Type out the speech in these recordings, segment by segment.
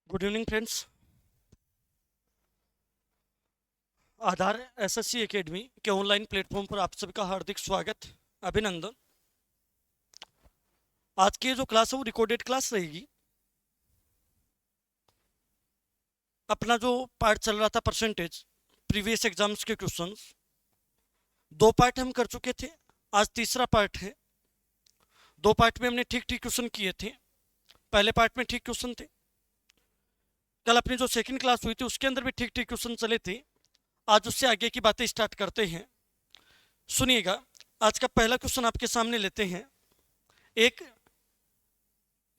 Good evening friends. Aadhaar SSC academy के online platform पर आप सभी का हार्दिक स्वागत, अभिनंदन। आज की जो क्लास है वो रिकॉर्डेड क्लास रहेगी। अपना जो पार्ट चल रहा था परसेंटेज प्रीवियस एग्जाम्स के क्वेश्चंस, दो पार्ट हम कर चुके थे, आज तीसरा पार्ट है। दो पार्ट में हमने ठीक ठीक क्वेश्चन किए थे। पहले पार्ट में ठीक क्वेश्चन थे। कल अपनी जो सेकंड क्लास हुई थी उसके अंदर भी ठीक ठीक क्वेश्चन चले थे। आज उससे आगे की बातें स्टार्ट करते हैं। सुनिएगा, आज का पहला क्वेश्चन आपके सामने लेते हैं। एक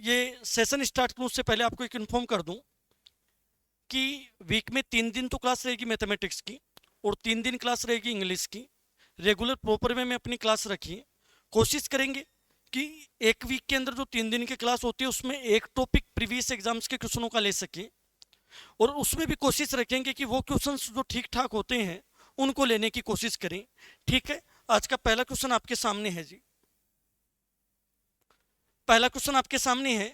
ये सेशन स्टार्ट करूं उससे पहले आपको एक इन्फॉर्म कर दूं कि वीक में 3 दिन तो क्लास रहेगी मैथमेटिक्स की और 3 दिन क्लास रहेगी इंग्लिश की। रेगुलर प्रॉपर वे में अपनी क्लास रखिए। कोशिश करेंगे कि एक वीक के अंदर जो 3 दिन की क्लास होती है उसमें एक टॉपिक प्रीवियस एग्जाम्स के क्वेश्चनों का ले सके, और उसमें भी कोशिश रखेंगे कि वो क्वेश्चंस जो ठीक ठाक होते हैं उनको लेने की कोशिश करें। ठीक है, आज का पहला क्वेश्चन आपके सामने है जी। पहला क्वेश्चन आपके सामने है,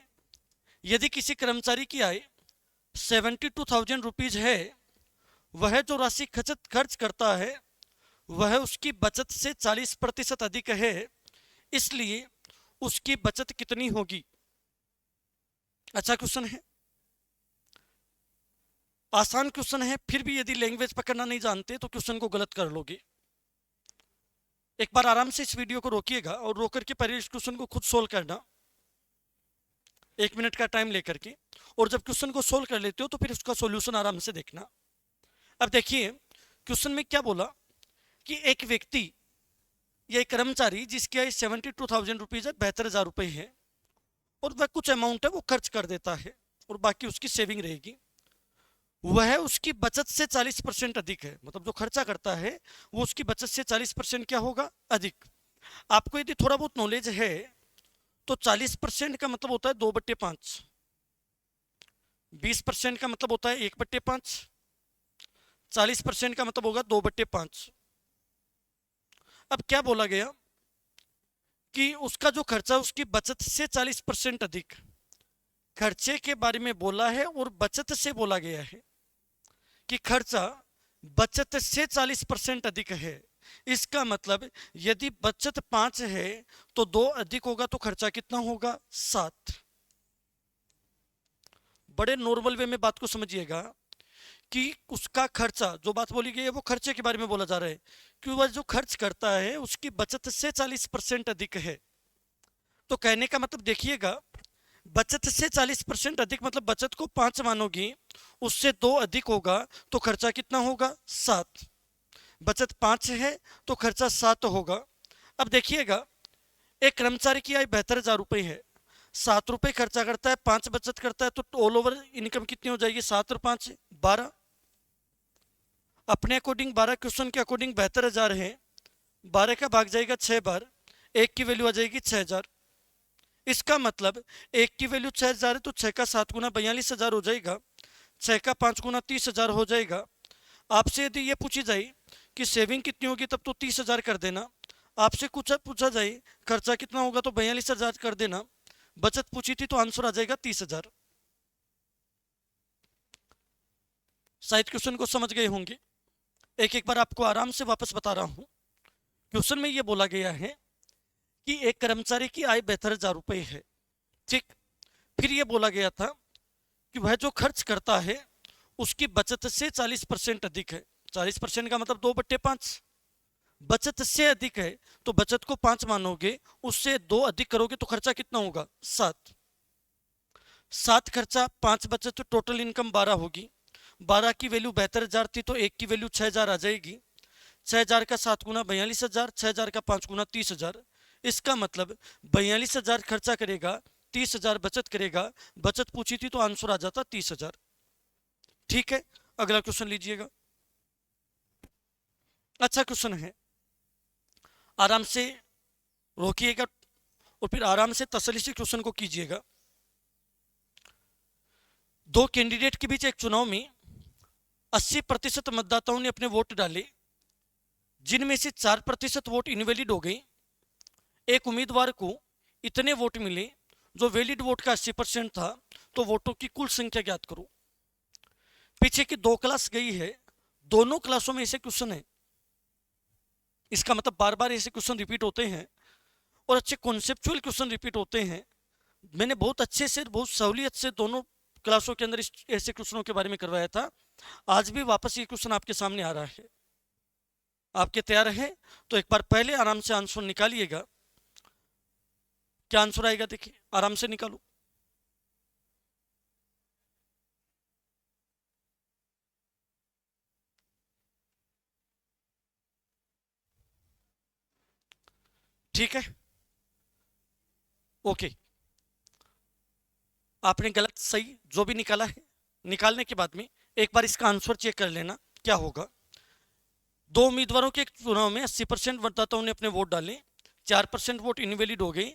यदि किसी कर्मचारी की आय 72,000 रुपीज है, वह जो राशि खर्च करता है वह उसकी बचत से 40% अधिक है, इसलिए उसकी बचत कितनी होगी। अच्छा क्वेश्चन है, आसान क्वेश्चन है, फिर भी यदि लैंग्वेज पकड़ना नहीं जानते तो क्वेश्चन को गलत कर लोगे। एक बार आराम से इस वीडियो को रोकिएगा और रोक करके पहले इस क्वेश्चन को खुद सोल्व करना, 1 मिनट का टाइम लेकर के। और जब क्वेश्चन को सोल्व कर लेते हो तो फिर उसका सॉल्यूशन आराम से देखना। अब देखिए क्वेश्चन में क्या बोला कि एक व्यक्ति या एक कर्मचारी जिसकी आय 72,000 रुपीज है, 72,000 रुपये है, और वह कुछ अमाउंट है वो खर्च कर देता है और बाकी उसकी सेविंग रहेगी। वह उसकी बचत से 40% अधिक है, मतलब जो खर्चा करता है वो उसकी बचत से 40% क्या होगा, अधिक। आपको यदि थोड़ा बहुत नॉलेज है तो 40% का मतलब होता है 2/5, 20% का मतलब होता है 1/5, 40% का मतलब होगा 2/5। अब क्या बोला गया कि उसका जो खर्चा उसकी बचत से 40% अधिक, खर्चे के बारे में बोला है और बचत से बोला गया है कि खर्चा बचत से 40% अधिक है। इसका मतलब यदि बचत 5 है तो 2 अधिक होगा तो खर्चा कितना होगा, 7। बड़े नॉर्मल वे में बात को समझिएगा कि उसका खर्चा, जो बात बोली गई है वो खर्चे के बारे में बोला जा रहा है कि वह जो खर्च करता है उसकी बचत से 40% अधिक है। तो कहने का मतलब देखिएगा, बचत से 40% अधिक मतलब बचत को 5 मानोगी, उससे 2 अधिक होगा तो खर्चा कितना होगा, 7। बचत 5 है तो खर्चा 7 होगा। अब देखिएगा, एक कर्मचारी की आय 72,000 रुपये है, 7 रुपये खर्चा करता है, 5 बचत करता है, तो ऑल ओवर इनकम कितनी हो जाएगी, 7 और 5 12। अपने अकॉर्डिंग 12 क्वेश्चन के अकॉर्डिंग 72,000 है, 12 का भाग जाएगा 6 बार, एक की वैल्यू आ जाएगी 6,000। इसका मतलब एक की वैल्यू 6,000 है तो 6 का 7 गुना 42,000 हो जाएगा, 6 का 5 गुना 30,000 हो जाएगा। आपसे यदि ये पूछी जाए कि सेविंग कितनी होगी तब तो 30,000 कर देना। आपसे कुछ पूछा जाए खर्चा कितना होगा तो 42,000 कर देना। बचत पूछी थी तो आंसर आ जाएगा 30,000। शायद क्वेश्चन को समझ गए होंगे। एक एक बार आपको आराम से वापस बता रहा हूं। क्वेश्चन में यह बोला गया है कि एक कर्मचारी की आय 72,000 रुपये है, ठीक। फिर यह बोला गया था कि वह जो खर्च करता है उसकी बचत से 40% अधिक है। 40% का मतलब 2/5, बचत से अधिक है तो बचत को 5 मानोगे, उससे 2 अधिक करोगे तो खर्चा कितना होगा, 7। 7 खर्चा 5 बचत तो टोटल इनकम 12 होगी। 12 की वैल्यू 72,000 थी तो एक की वैल्यू 6,000 आ जाएगी। 6,000 का 7 गुना 42,000, 6,000 का 5 गुना 30,000। इसका मतलब 42,000 खर्चा करेगा, 30,000 बचत करेगा। बचत पूछी थी तो आंसर आ जाता 30,000। ठीक है, अगला क्वेश्चन लीजिएगा। अच्छा क्वेश्चन है, आराम से रोकिएगा और फिर आराम से तसल्ली से क्वेश्चन को कीजिएगा। दो कैंडिडेट के बीच एक चुनाव में 80% मतदाताओं ने अपने वोट डाले, जिनमें से 4% वोट इनवैलिड हो गए। एक उम्मीदवार को इतने वोट मिले जो वैलिड वोट का 80% था, तो वोटों की कुल संख्या ज्ञात करो। पीछे की 2 क्लास गई है, दोनों क्लासों में ऐसे क्वेश्चन है, इसका मतलब बार बार ऐसे क्वेश्चन रिपीट होते हैं और अच्छे कॉन्सेप्चुअल क्वेश्चन रिपीट होते हैं। मैंने बहुत अच्छे से, बहुत सहूलियत से दोनों क्लासों के अंदर ऐसे क्वेश्चनों के बारे में करवाया था। आज भी वापस ये क्वेश्चन आपके सामने आ रहा है। आपके तैयार है तो एक बार पहले आराम से आंसर निकालिएगा। क्या आंसर आएगा देखिए, आराम से निकालो। ठीक है, ओके। आपने गलत सही जो भी निकाला है, निकालने के बाद में एक बार इसका आंसर चेक कर लेना क्या होगा। 2 उम्मीदवारों के चुनाव में 80% मतदाताओं ने अपने वोट डाले, 4% वोट इनवैलिड हो गए,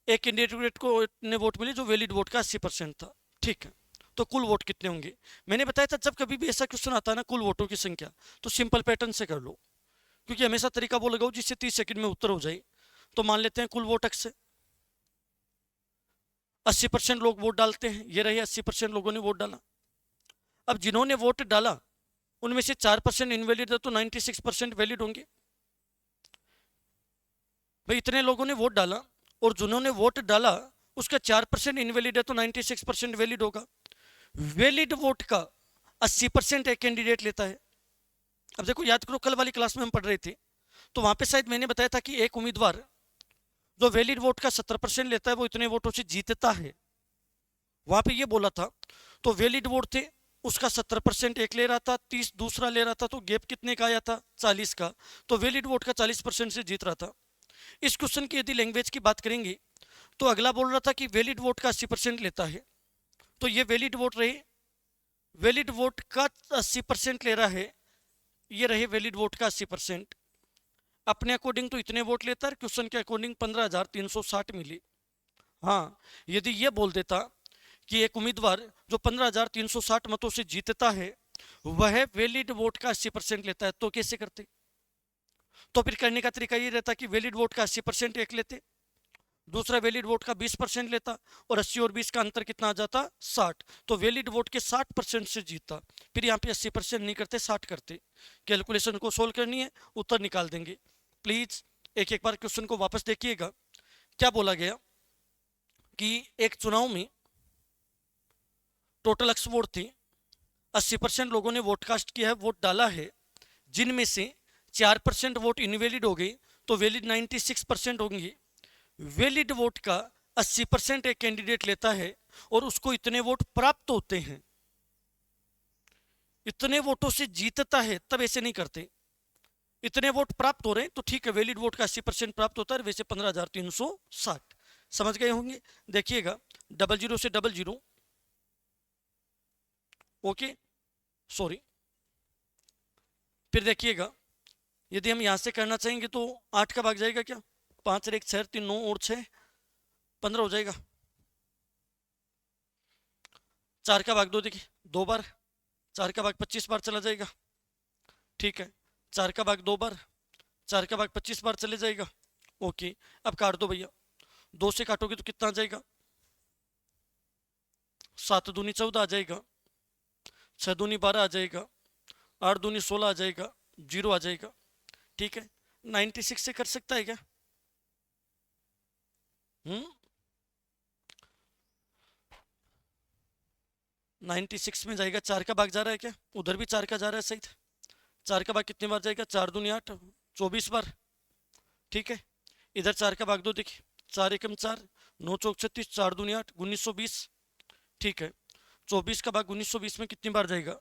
एक कैंडिडेट को इतने वोट मिले जो वैलिड वोट का 80% था। ठीक है, तो कुल वोट कितने होंगे। मैंने बताया था जब कभी भी ऐसा क्वेश्चन आता है ना कुल वोटों की संख्या, तो सिंपल पैटर्न से कर लो, क्योंकि हमेशा तरीका वो लगाओ जिससे 30 सेकंड में उत्तर हो जाए। तो मान लेते हैं कुल वोट x से 80% लोग वोट डालते हैं, ये रहे 80% लोगों ने वोट डाला। अब जिन्होंने वोट डाला उनमें से 4% इनवैलिड है, तो 96% वैलिड होंगे। भाई इतने लोगों ने वोट डाला और जिन्होंने वोट डाला उसका 4% इनवैलिड है, तो 96% वैलिड होगा। वैलिड वोट का 80% एक कैंडिडेट लेता है। अब देखो याद करो, कल वाली क्लास में हम पढ़ रहे थे, तो वहां पे शायद मैंने बताया था कि एक उम्मीदवार जो वैलिड वोट का 70% लेता है वो इतने वोटों से जीतता है। वहां पे ये बोला था, तो वैलिड वोट थे उसका 70% एक ले रहा था, 30 दूसरा ले रहा था, तो गैप कितने का आया था 40 का। तो वैलिड वोट का 40% से जीत रहा था। इस क्वेश्चन की यदि लैंग्वेज की बात करेंगे तो अगला बोल रहा था कि वैलिड वोट का 80% लेता है, तो ये वैलिड वोट रहे, वैलिड वोट का 80% ले रहा है, ये रहे वैलिड वोट का 80%। अपने अकॉर्डिंग तो इतने वोट लेता है, क्वेश्चन के अकॉर्डिंग 15,360 मिली। हाँ, यदि ये बोल देता कि एक उम्मीदवार जो 15,360 मतों से जीतता है वह वैलिड वोट का 80% लेता है, तो कैसे करते। तो फिर करने का तरीका ये रहता कि वैलिड वोट का 80% एक लेते, दूसरा वैलिड वोट का 20% लेता, और 80 और 20 का अंतर कितना आ जाता 60, तो वैलिड वोट के 60% से जीतता। फिर यहाँ पे 80% नहीं करते 60 करते। कैलकुलेशन को सोल्व करनी है, उत्तर निकाल देंगे। प्लीज एक एक बार क्वेश्चन को वापस देखिएगा। क्या बोला गया कि एक चुनाव में टोटल x वोट थे, 80% लोगों ने वोट कास्ट किया है, वोट डाला है, जिनमें से 4% वोट इनवैलिड हो गए, तो वैलिड 96% होंगे। वैलिड वोट का 80% एक कैंडिडेट लेता है और उसको इतने वोट प्राप्त होते हैं, इतने वोटों से जीतता है, तब ऐसे नहीं करते। इतने वोट प्राप्त हो रहे हैं तो ठीक है, वैलिड वोट का 80% प्राप्त होता है, वैसे 15,360। समझ गए होंगे। देखिएगा 00 से 00, ओके सॉरी। फिर देखिएगा यदि हम यहां से करना चाहेंगे तो 8 का भाग जाएगा क्या, 5 और 1 6 3 9 और 6 15 हो जाएगा। 4 का भाग 2 देखिए 2 बार, 4 का भाग 25 बार चला जाएगा। ठीक है, 4 का भाग 2 बार, 4 का भाग 25 बार चले जाएगा। ओके, अब काट दो भैया, 2 से काटोगे तो कितना आ जाएगा, 7 दूनी 14 आ जाएगा, 6 दूनी 12 आ जाएगा, 8 दूनी 16 आ जाएगा, 0 आ जाएगा। ठीक है, 96 से कर सकता है क्या। 96 में जाएगा, 4 का भाग जा रहा है क्या, उधर भी 4 का जा रहा है सही। 4 का भाग कितनी बार जाएगा, 4 दूनी 8, 24 बार। ठीक है, इधर 4 का भाग 2 देखिए, 4 एकम 4, 9 चौक 36, 4 दूनी 8, 1920। ठीक है, 24 का भाग 1920 में कितनी बार जाएगा,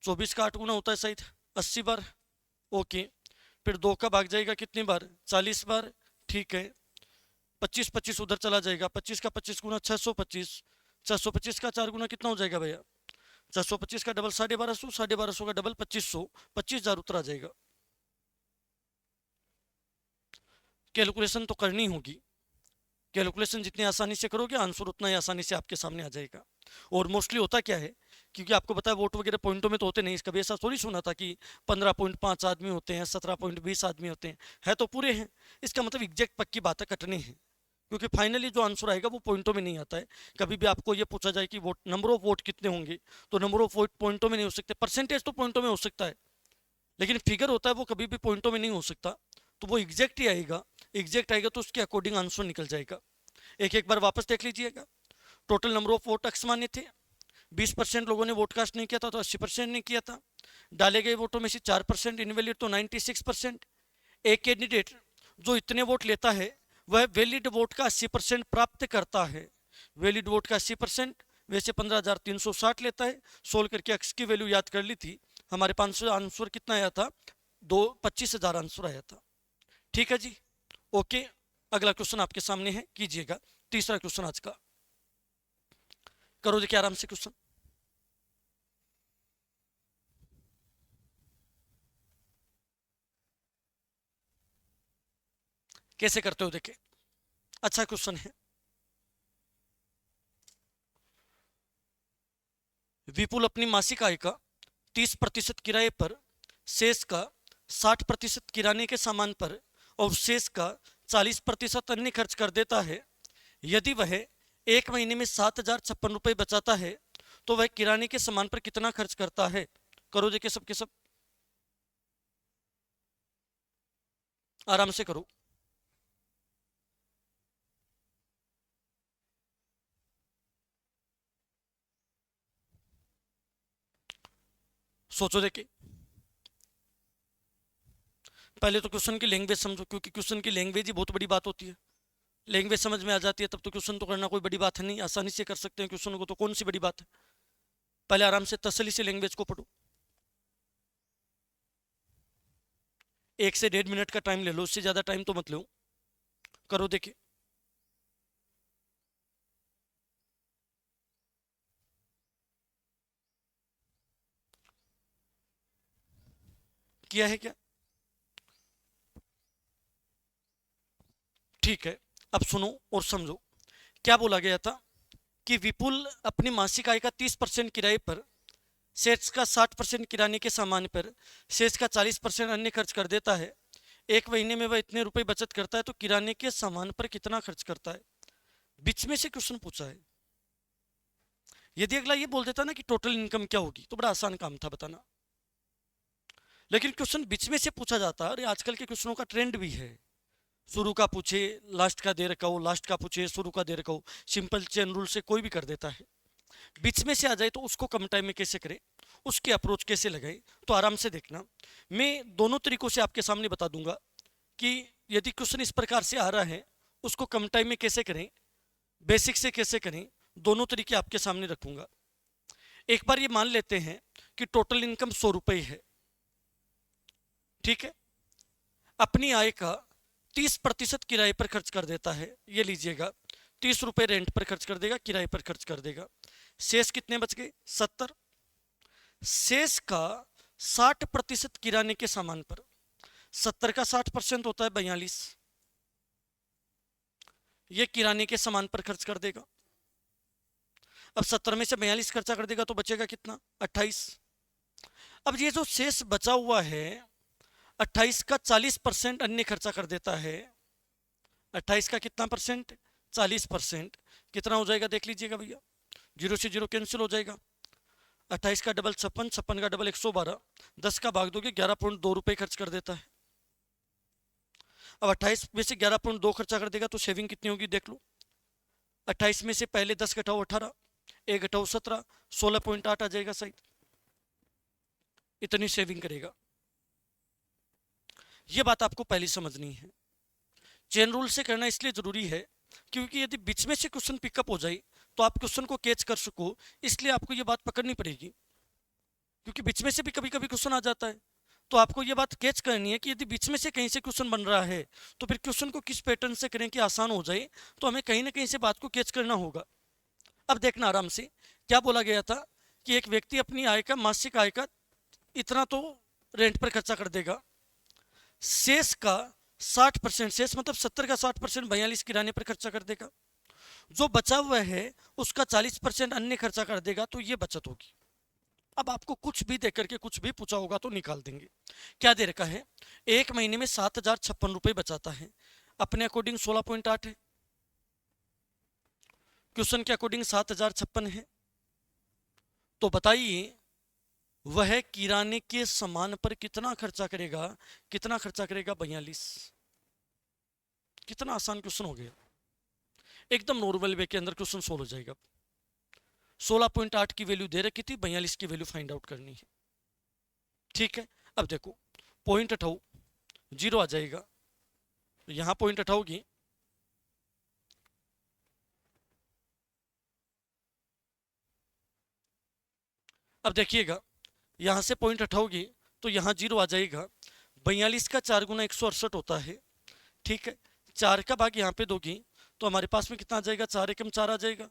24 का 8 गुना होता है सही, 80 बार। ओके, फिर 2 का भाग जाएगा कितनी बार, 40 बार। ठीक है, 25 25 उधर चला जाएगा, 25 का 25 गुना 625, 625 का 4 गुना कितना हो जाएगा भैया, 625 का डबल 1250, 1250 का डबल 2500, 25,000 उत्तर आ जाएगा। कैलकुलेशन तो करनी होगी, कैलकुलेशन जितनी आसानी से करोगे आंसर उतना ही आसानी से आपके सामने आ जाएगा। और मोस्टली होता क्या है, क्योंकि आपको पता है वोट वगैरह पॉइंटों में तो होते नहीं, कभी ऐसा थोड़ी सुना था कि 15.5 आदमी होते हैं, 17.20 आदमी होते हैं, है तो पूरे हैं। इसका मतलब एग्जैक्ट पक्की बातें कटनी है, क्योंकि फाइनली जो आंसर आएगा वो पॉइंटों में नहीं आता है। कभी भी आपको ये पूछा जाए कि वोट नंबर ऑफ वोट कितने होंगे, तो नंबर ऑफ वोट पॉइंटों में नहीं हो सकते। परसेंटेज तो पॉइंटों में हो सकता है, लेकिन फिगर होता है वो कभी भी पॉइंटों में नहीं हो सकता। तो वो एग्जैक्ट ही आएगा, एग्जैक्ट आएगा तो उसके अकॉर्डिंग आंसर निकल जाएगा। एक एक बार वापस देख लीजिएगा। टोटल नंबर ऑफ वोट अक्षमान्य थे, 20% लोगों ने वोट कास्ट नहीं किया था, तो 80% ने किया था। डाले गए वोटों में से 4% इनवैलिड, तो 96%। एक कैंडिडेट जो इतने वोट लेता है वह वैलिड वोट का 80% प्राप्त करता है। वैलिड वोट का 80%, वैसे 15,360 लेता है। सोल्व करके एक्स की वैल्यू याद कर ली थी, हमारे 500 आंसर कितना आया था, 25,000 आंसर आया था। ठीक है जी, ओके। अगला क्वेश्चन आपके सामने है, कीजिएगा। तीसरा क्वेश्चन आज का, करो देखिए आराम से क्वेश्चन। कैसे करते हो देखिए, अच्छा क्वेश्चन है। विपुल अपनी मासिक आय का 30% किराए पर, शेष का 60% किराने के सामान पर और शेष का 40% अन्य खर्च कर देता है। यदि वह एक महीने में 7,056 रुपये बचाता है तो वह किराने के सामान पर कितना खर्च करता है। करो देखिए सबके सब, आराम से करो। सोचो देखिए, पहले तो क्वेश्चन की लैंग्वेज समझो, क्योंकि क्वेश्चन की लैंग्वेज ही बहुत बड़ी बात होती है। लैंग्वेज समझ में आ जाती है तब तो क्वेश्चन तो करना कोई बड़ी बात है नहीं, आसानी से कर सकते हैं क्वेश्चन को, तो कौन सी बड़ी बात है। पहले आराम से तसल्ली से लैंग्वेज को पढ़ो। 1 से 1.5 मिनट का टाइम ले लो, उससे ज़्यादा टाइम तो मत लो। करो देखिए, किया है क्या? ठीक है, अब सुनो और समझो। क्या बोला गया था कि विपुल अपनी मासिक आय का 30% किराए पर, शेष का 60% किराने के सामान पर, शेष का 40% अन्य खर्च कर देता है। एक महीने में वह इतने रुपए बचत करता है तो किराने के सामान पर कितना खर्च करता है। बीच में से क्वेश्चन पूछा है। यदि अगला ये बोल देता ना कि टोटल इनकम क्या होगी तो बड़ा आसान काम था बताना, लेकिन क्वेश्चन बीच में से पूछा जाता है। और आजकल के क्वेश्चनों का ट्रेंड भी है, शुरू का पूछे लास्ट का दे रखा हो, लास्ट का पूछे शुरू का दे रखा हो। सिंपल चेन रूल से कोई भी कर देता है। बीच में से आ जाए तो उसको कम टाइम में कैसे करें, उसकी अप्रोच कैसे लगाए, तो आराम से देखना। मैं दोनों तरीकों से आपके सामने बता दूंगा कि यदि क्वेश्चन इस प्रकार से आ रहा है उसको कम टाइम में कैसे करें, बेसिक से कैसे करें, दोनों तरीके आपके सामने रखूंगा। एक बार ये मान लेते हैं कि टोटल इनकम 100 रुपये है, ठीक है। अपनी आय का 30% किराए पर खर्च कर देता है, ये लीजिएगा। 30 रुपये रेंट पर खर्च कर देगा, किराए पर खर्च कर देगा। शेष कितने बच गए? 70। शेष का 60% किराने के सामान पर, 70 का 60% होता है 42, ये किराने के सामान पर खर्च कर देगा। अब 70 में से 42 खर्चा कर देगा तो बचेगा कितना? 28। अब ये जो शेष बचा हुआ है 28 का 40% अन्य खर्चा कर देता है। 28 का कितना परसेंट? 40%। कितना हो जाएगा देख लीजिएगा भैया, 0 से 0 कैंसिल हो जाएगा। 28 का डबल 56, 56 का डबल 112, 10 का भाग दोगे 11.2 रुपये खर्च कर देता है। अब 28 में से 11.2 खर्चा कर देगा तो सेविंग कितनी होगी देख लो। 28 में से पहले 10 घटाओ 18, 1 घटाओ 17, 16.8 आ जाएगा सही। इतनी सेविंग करेगा। ये बात आपको पहले समझनी है। चेन रूल से करना इसलिए जरूरी है क्योंकि यदि बीच में से क्वेश्चन पिकअप हो जाए तो आप क्वेश्चन को कैच कर सको, इसलिए आपको ये बात पकड़नी पड़ेगी। क्योंकि बीच में से भी कभी कभी क्वेश्चन आ जाता है, तो आपको ये बात कैच करनी है कि यदि बीच में से कहीं से क्वेश्चन बन रहा है तो फिर क्वेश्चन को किस पैटर्न से करें कि आसान हो जाए, तो हमें कहीं ना कहीं से बात को कैच करना होगा। अब देखना आराम से, क्या बोला गया था कि एक व्यक्ति अपनी आय का, मासिक आय का इतना तो रेंट पर खर्चा कर देगा, शेष का 60%, शेष मतलब 70 का 60% 42 किराने पर खर्चा कर देगा, जो बचा हुआ है उसका 40% अन्य खर्चा कर देगा, तो ये बचत होगी। अब आपको कुछ भी देकर के कुछ भी पूछा होगा तो निकाल देंगे। क्या दे रखा है? एक महीने में 7,056 रुपये बचाता है, अपने अकॉर्डिंग 16.8 है। क्वेश्चन के अकॉर्डिंग 7,056 है, तो बताइए वह किराने के सामान पर कितना खर्चा करेगा, कितना खर्चा करेगा 42। कितना आसान क्वेश्चन हो गया, एकदम नॉर्मल वे के अंदर क्वेश्चन सोल्व हो जाएगा। 16.8 की वैल्यू दे रखी थी, 42 की वैल्यू फाइंड आउट करनी है। ठीक है, अब देखो पॉइंट हटाओ, जीरो आ जाएगा, यहां पॉइंट हटाओगी अब देखिएगा, यहां से पॉइंट हटाओगी तो यहां जीरो आ जाएगा। 42 का 4 गुना 168 होता है। ठीक है, 4 का भाग यहाँ पे दोगी तो हमारे पास में कितना आ जाएगा, 4 एकम 4 आ जाएगा,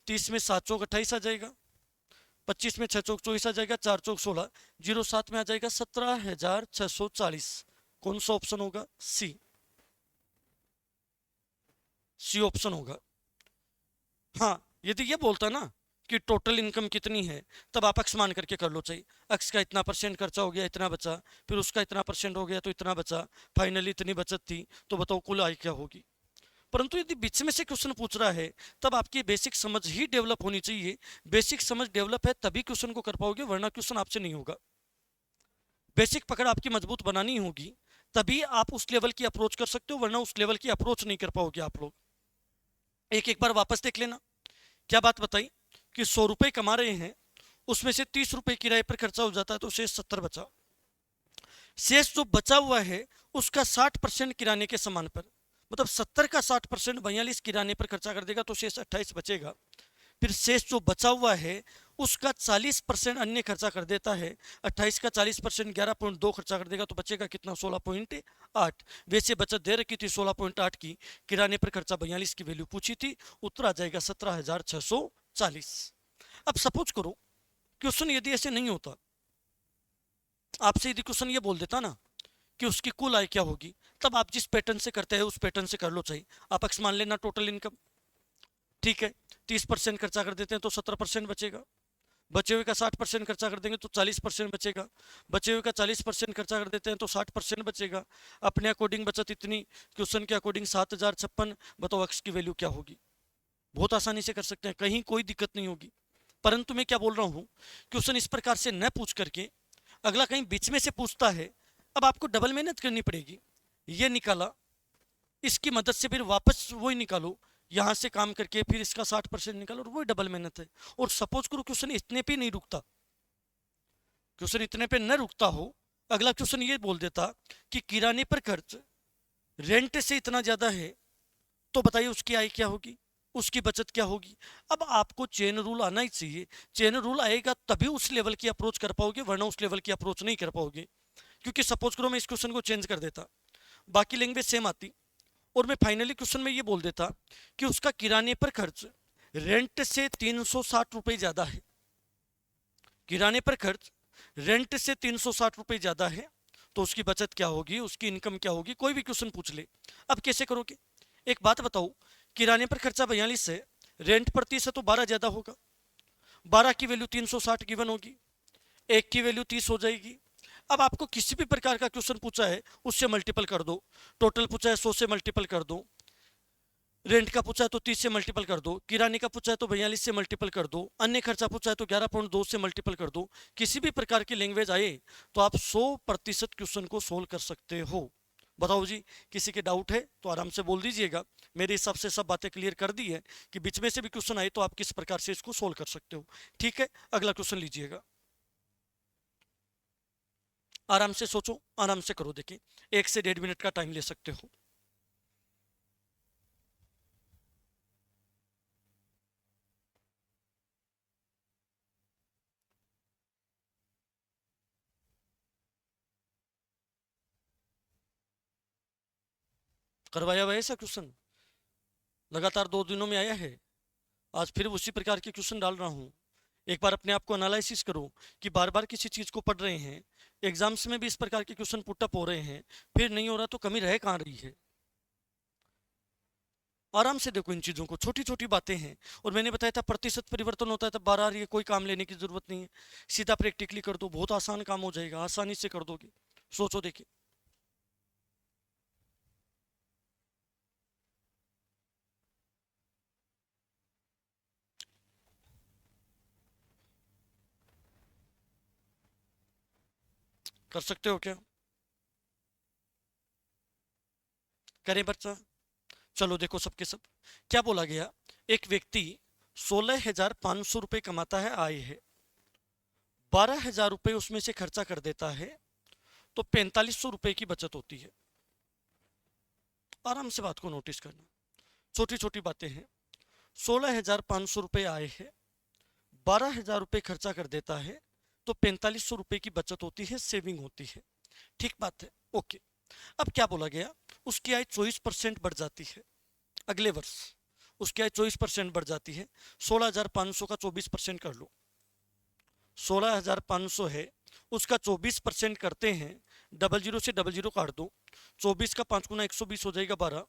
30 में 7 चौक 28 आ जाएगा, 25 में 6 चौक 24 आ जाएगा, 4 चौक 16, 07 में आ जाएगा 17,640। कौन सा ऑप्शन होगा, सी, सी ऑप्शन होगा। हाँ, यदि ये बोलता ना कि टोटल इनकम कितनी है, तब आप अक्स मान करके कर लो चाहिए, अक्स का इतना परसेंट खर्चा हो गया इतना बचा, फिर उसका इतना परसेंट हो गया तो इतना बचा, फाइनली इतनी बचत थी, तो बताओ कुल आय क्या होगी। परंतु यदि बीच में से क्वेश्चन पूछ रहा है तब आपकी बेसिक समझ ही डेवलप होनी चाहिए। बेसिक समझ डेवलप है तभी क्वेश्चन को कर पाओगे, वरना क्वेश्चन आपसे नहीं होगा। बेसिक पकड़ आपकी मजबूत बनानी होगी, तभी आप उस लेवल की अप्रोच कर सकते हो, वरना उस लेवल की अप्रोच नहीं कर पाओगे आप लोग। एक एक बार वापस देख लेना, क्या बात बताई कि 100 रुपए कमा रहे हैं, उसमें से 30 रुपए किराए पर खर्चा हो जाता है, तो शेष 70 बचा। शेष जो बचा हुआ है उसका 60% किराने के सामान पर, मतलब 70 का 60% 42 किराने पर खर्चा कर देगा तो शेष 28 बचेगा। फिर शेष जो बचा हुआ है उसका 40% अन्य खर्चा कर देता है, 28 का 40% 11.2 खर्चा कर देगा तो बचेगा कितना, 16.8। वैसे बचत दे रखी थी 16.8 की, किराने पर खर्चा 42 की वैल्यू पूछी थी, उत्तर आ जाएगा 17,640। अब सपोज करो क्वेश्चन यदि ऐसे नहीं होता, आपसे यदि क्वेश्चन ये बोल देता ना कि उसकी कुल आय क्या होगी, तब आप जिस पैटर्न से करते हैं उस पैटर्न से कर लो चाहिए। आप एक्स मान लेना टोटल इनकम, ठीक है, 30% खर्चा कर देते हैं तो 17% बचेगा, बचे हुए का 60% खर्चा कर देंगे तो 40% बचेगा, बचे हुए का 40% खर्चा कर देते हैं तो 60% बचेगा। अपने अकॉर्डिंग बचत इतनी, क्वेश्चन के अकॉर्डिंग 7,056, बताओ एक्स की वैल्यू क्या होगी। बहुत आसानी से कर सकते हैं, कहीं कोई दिक्कत नहीं होगी। परंतु मैं क्या बोल रहा हूँ, क्वेश्चन इस प्रकार से न पूछ करके अगला कहीं बीच में से पूछता है, अब आपको डबल मेहनत करनी पड़ेगी। ये निकाला, इसकी मदद से फिर वापस वही निकालो, यहां से काम करके फिर इसका 60% निकालो, और वही डबल मेहनत है। और सपोज करो क्वेश्चन इतने पे नहीं रुकता, क्वेश्चन इतने पे न रुकता हो, अगला क्वेश्चन ये बोल देता कि किराने पर खर्च रेंट से इतना ज्यादा है, तो बताइए उसकी आय क्या होगी, उसकी बचत क्या होगी। अब आपको चेन रूल आना ही चाहिए, चेन रूल आएगा तभी उस लेवल की अप्रोच कर पाओगे, वरना उस लेवल की अप्रोच नहीं कर पाओगे। क्योंकि सपोज करो मैं इस क्वेश्चन को चेंज कर देता, बाकी लैंग्वेज सेम आती, और मैं फाइनली क्वेश्चन में ये बोल देता कि उसका किराने पर खर्च रेंट से 360 रुपए ज्यादा है, किराने पर खर्च रेंट से 360 रुपए ज्यादा है, तो उसकी बचत क्या होगी, उसकी इनकम क्या होगी, कोई भी क्वेश्चन पूछ ले। अब कैसे करोगे, एक बात बताओ, किराने पर खर्चा 42 है, रेंट पर 30 है, तो 12 ज्यादा होगा, 12 की वैल्यू 360 गिवन होगी, एक की वैल्यू 30 हो जाएगी। अब आपको किसी भी प्रकार का क्वेश्चन पूछा है उससे मल्टीपल कर दो, टोटल पूछा है 100 से मल्टीपल कर दो, रेंट का पूछा है तो 30 से मल्टीपल कर दो, किराने का पूछा है तो 42 से मल्टीपल कर दो, अन्य खर्चा पूछा है तो 11.2 से मल्टीपल कर दो। किसी भी प्रकार की लैंग्वेज आए तो आप 100% क्वेश्चन को सोल्व कर सकते हो। बताओ जी, किसी के डाउट है तो आराम से बोल दीजिएगा। मेरे हिसाब से सब बातें क्लियर कर दी है कि बीच में से भी क्वेश्चन आए तो आप किस प्रकार से इसको सोल्व कर सकते हो। ठीक है, अगला क्वेश्चन लीजिएगा, आराम से सोचो, आराम से करो, देखिए 1 से 1.5 मिनट का टाइम ले सकते हो। करवाया हुआ है ऐसा क्वेश्चन, लगातार 2 दिनों में आया है, आज फिर उसी प्रकार के क्वेश्चन डाल रहा हूँ। एक बार अपने आप को एनालिसिस करो कि बार बार किसी चीज़ को पढ़ रहे हैं, एग्जाम्स में भी इस प्रकार के क्वेश्चन पुटअप हो रहे हैं, फिर नहीं हो रहा तो कमी रह कहाँ रही है। आराम से देखो इन चीज़ों को, छोटी छोटी बातें हैं। और मैंने बताया था प्रतिशत परिवर्तन होता है तब बार बार ये कोई काम लेने की जरूरत नहीं है, सीधा प्रैक्टिकली कर दो, बहुत आसान काम हो जाएगा, आसानी से कर दोगे। सोचो देखिए, कर सकते हो क्या? करें बच्चा? चलो देखो सबके सब, क्या बोला गया, एक व्यक्ति 16,500 रुपये कमाता है, आय है, 12,000 रुपये उसमें से खर्चा कर देता है, तो 4,500 रुपये की बचत होती है। आराम से बात को नोटिस करना, छोटी छोटी बातें हैं। 16,500 रुपये आय है, 12,000 रुपये खर्चा कर देता है, तो 4,500 रुपये की बचत होती है, सेविंग होती है। ठीक बात है, ओके। अब क्या बोला गया, उसकी आय 24% बढ़ जाती है अगले वर्ष, उसकी आय 24% बढ़ जाती है। 16,500 का 24% कर लो, 16,500 है, उसका 24% करते हैं, डबल जीरो से डबल जीरो काट दो, 24 का 5 गुना 120 हो जाएगा 12,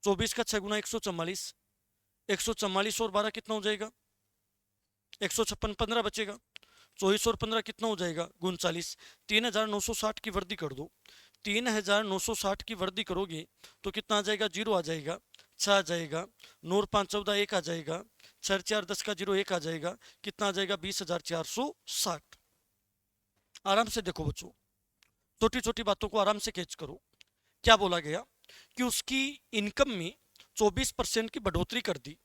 24 का 6 गुना 144, 144 और 12 कितना हो जाएगा, 156, 15 बचेगा, 24 और 15 कितना हो जाएगा, 39। 3,960 की वृद्धि कर दो, 3,960 की वृद्धि करोगे तो कितना आ जाएगा, जीरो आ जाएगा, 6 आ जाएगा, 9 और 5 14, 1 आ जाएगा, 6 4 10 का जीरो 1 आ जाएगा, कितना आ जाएगा, 20,460। आराम से देखो बच्चों, छोटी छोटी बातों को आराम से कैच करो। क्या बोला गया कि उसकी इनकम में 24% की बढ़ोतरी कर दी,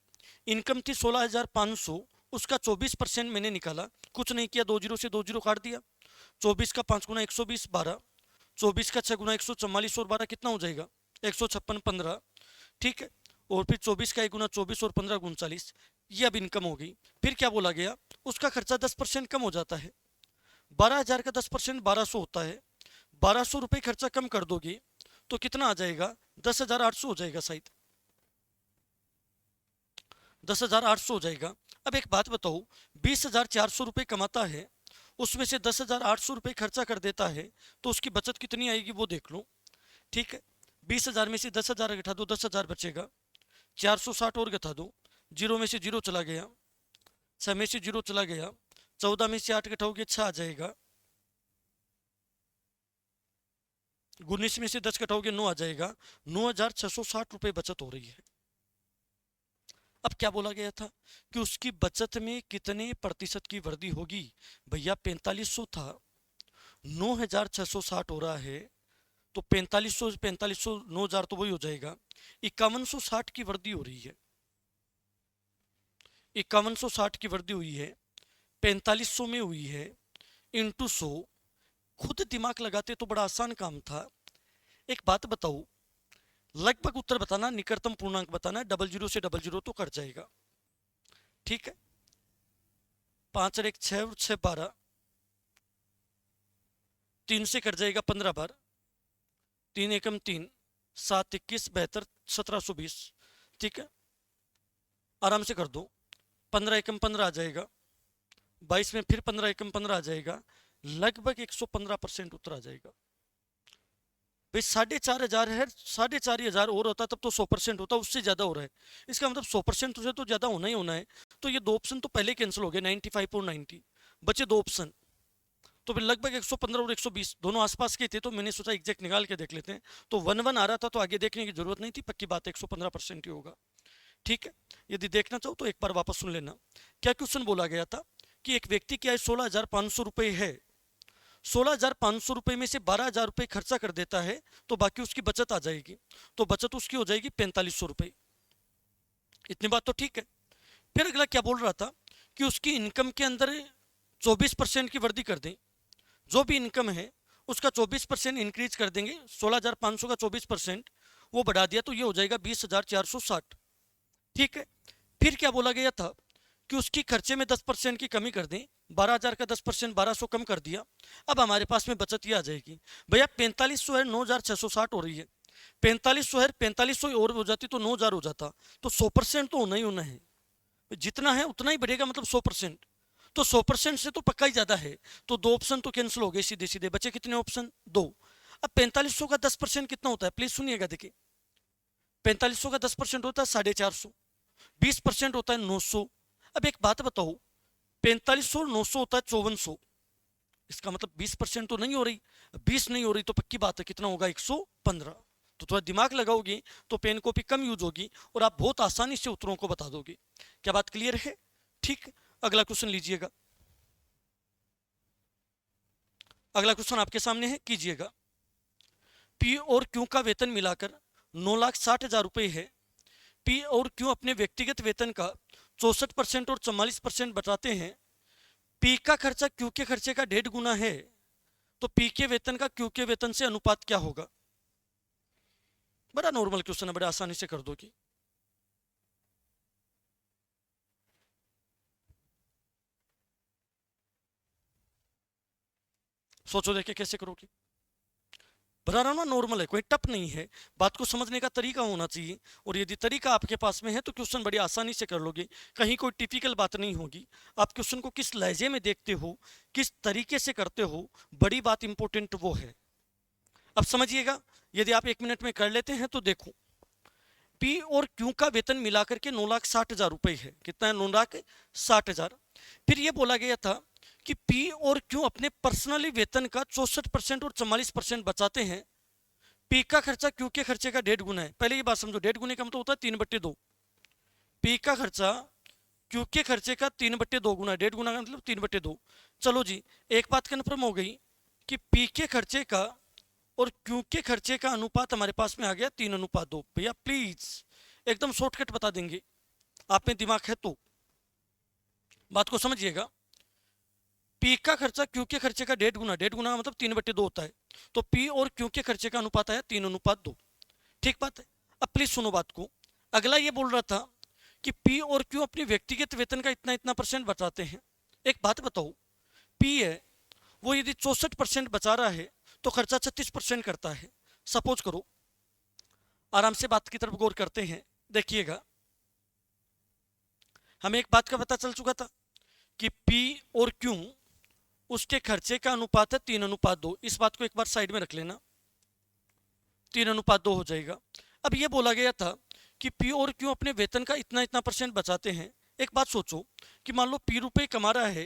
इनकम थी 16,500, उसका 24% मैंने निकाला, कुछ नहीं किया, 2 जीरो से 2 जीरो काट दिया, 24 का 5 गुना 120 12, 24 का 6 गुना 144 और 12 कितना हो जाएगा, 156 15। ठीक है, और फिर 24 का 1 गुना 24 और 15 39, ये अब इनकम हो गई। फिर क्या बोला गया, उसका खर्चा 10% कम हो जाता है, 12,000 का 10% 1,200 होता है, 1,200 रुपये खर्चा कम कर दोगे तो कितना आ जाएगा, 10,800 हो जाएगा, शायद 10,800 हो जाएगा। अब एक बात बताओ, 20,400 रुपये कमाता है, उसमें से 10,800 रुपये खर्चा कर देता है, तो उसकी बचत कितनी आएगी वो देख लो। ठीक है, 20,000 में से 10,000 घटा दो, 10,000 बचेगा, 460 और घटा दो, जीरो में से जीरो चला गया, 6 में से जीरो चला गया, 14 में से 8 घटाओगे 6 आ जाएगा, 19 में से 10 घटाओगे 9 आ जाएगा, 9,660 रुपये बचत हो रही है। अब क्या बोला गया था कि उसकी बचत में कितने प्रतिशत की वृद्धि होगी, भैया 4500 था, 9,660 हो रहा है, तो 4500 4500 9,000 तो वही हो जाएगा, 5160 की वृद्धि हो रही है, 5160 की वृद्धि हुई है, 4500 में हुई है, इंटू 100। खुद दिमाग लगाते तो बड़ा आसान काम था। एक बात बताओ, लगभग उत्तर बताना, निकटतम पूर्णांक बताना, डबल जीरो से डबल जीरो तो कट जाएगा। ठीक है, 5 और 1 6 और 6 12, 3 से कट जाएगा 15 बार, 3 एकम 3, 7 21 72 1720। ठीक है, आराम से कर दो, 15 एकम 15 आ जाएगा, 22 में फिर 15 एकम 15 आ जाएगा, लगभग 115% उत्तर आ जाएगा। भाई 4,500 है, 4,500 और होता तब तो 100% होता, उससे ज्यादा हो रहा है, इसका मतलब 100% से तो ज्यादा होना ही होना है। तो ये दो ऑप्शन तो पहले कैंसिल हो गए, 95 और 90, बचे दो ऑप्शन, तो फिर लगभग 115 और 120 दोनों आसपास के थे, तो मैंने सोचा एग्जैक्ट निकाल के देख लेते हैं, तो 1-1 आ रहा था, तो आगे देखने की जरूरत नहीं थी, पक्की बात है 115% ही होगा। ठीक है, यदि देखना चाहो तो एक बार वापस सुन लेना। क्या क्वेश्चन बोला गया था कि एक व्यक्ति की आय 16,500 रुपये है, 16,500 रुपये में से 12,000 रुपये खर्चा कर देता है, तो बाकी उसकी बचत आ जाएगी, तो बचत उसकी हो जाएगी 4,500 रुपये। इतनी बात तो ठीक है। फिर अगला क्या बोल रहा था कि उसकी इनकम के अंदर 24% की वृद्धि कर दें, जो भी इनकम है उसका 24% इंक्रीज कर देंगे, 16,500 का 24% वो बढ़ा दिया, तो ये हो जाएगा 20,460। ठीक है, फिर क्या बोला गया था कि उसकी खर्चे में 10% की कमी कर दें, 12,000 का 10% 1,200 कम कर दिया। अब हमारे पास में बचत ये आ जाएगी, भैया 4,500 है, 9,660 हो रही है, 4,500 है, 4,500 और हो जाती तो 9,000 हो जाता, तो 100% तो होना ही होना है, जितना है उतना ही बढ़ेगा, मतलब 100%, तो 100% से तो पक्का ही ज्यादा है, तो दो ऑप्शन तो कैंसिल हो गए सीधे सीधे, बचे कितने ऑप्शन, दो। अब 4,500 का 10% कितना होता है, प्लीज सुनिएगा, देखिए 4,500 का 10% होता है 450, 20% होता है 900। अब एक बात बताओ, 4,500 और 900 होता है 5,400, इसका मतलब 20% तो नहीं हो रही, 20 नहीं हो रही तो पक्की बात है कितना होगा, 115। तो थोड़ा दिमाग लगाओगे तो पेन कॉपी कम यूज होगी और आप बहुत आसानी से उत्तरों को बता दोगे। क्या बात क्लियर है? ठीक, अगला क्वेश्चन लीजिएगा। अगला क्वेश्चन आपके सामने है, कीजिएगा। पी और क्यू का वेतन मिलाकर 9,60,000 रुपये है। पी और क्यू अपने व्यक्तिगत वेतन का 64% और 44% बचाते हैं। पी का खर्चा क्यू के खर्चे का 1.5 गुना है, तो पी के वेतन का क्यू के वेतन से अनुपात क्या होगा? बड़ा नॉर्मल क्वेश्चन है, बड़े आसानी से कर दोगी। सोचो देखिए कैसे करोगी। बता रहा हूं ना, नॉर्मल है, कोई टफ नहीं है। बात को समझने का तरीका होना चाहिए, और यदि तरीका आपके पास में है तो क्वेश्चन बड़ी आसानी से कर लोगे। कहीं कोई टिपिकल बात नहीं होगी। आप क्वेश्चन को किस लहजे में देखते हो, किस तरीके से करते हो, बड़ी बात इंपॉर्टेंट वो है। अब समझिएगा, यदि आप 1 मिनट में कर लेते हैं तो देखो, पी और क्यू का वेतन मिलाकर के 9,60,000 रुपये है। कितना है? 9,60,000। फिर ये बोला गया था कि पी और क्यू अपने पर्सनली वेतन का 64% और 44% बचाते हैं। पी का खर्चा क्यू के खर्चे का 1.5 गुना है। पहले ये बात समझो, 1.5 गुने का मतलब होता है 3/2। पी का खर्चा क्यू के खर्चे का 3/2 गुना, 1.5 गुना का मतलब 3/2। चलो जी, एक बात कन्फर्म हो गई कि पी के खर्चे का और क्यू के खर्चे का अनुपात हमारे पास में आ गया 3:2। भैया प्लीज एकदम शॉर्टकट बता देंगे, आप में दिमाग है तो बात को समझिएगा। पी का खर्चा क्यू के खर्चे का 1.5 गुना, 1.5 गुना मतलब 3/2 होता है, तो पी और क्यू के खर्चे का अनुपात आया 3:2। ठीक बात है। अब प्लीज सुनो बात को। अगला ये बोल रहा था कि पी और क्यू अपनी व्यक्तिगत वेतन का इतना इतना परसेंट बचाते हैं। एक बात बताओ, पी है वो यदि 64% बचा रहा है तो खर्चा 36% करता है। सपोज करो, आराम से बात की तरफ गौर करते हैं, देखिएगा। हमें एक बात का पता चल चुका था कि पी और क्यू उसके खर्चे का अनुपात है 3:2। इस बात को एक बार साइड में रख लेना, 3:2 हो जाएगा। अब यह बोला गया था कि पी और क्यू अपने वेतन का इतना इतना परसेंट बचाते हैं। एक बात सोचो कि मान लो पी रुपए कमा रहा है,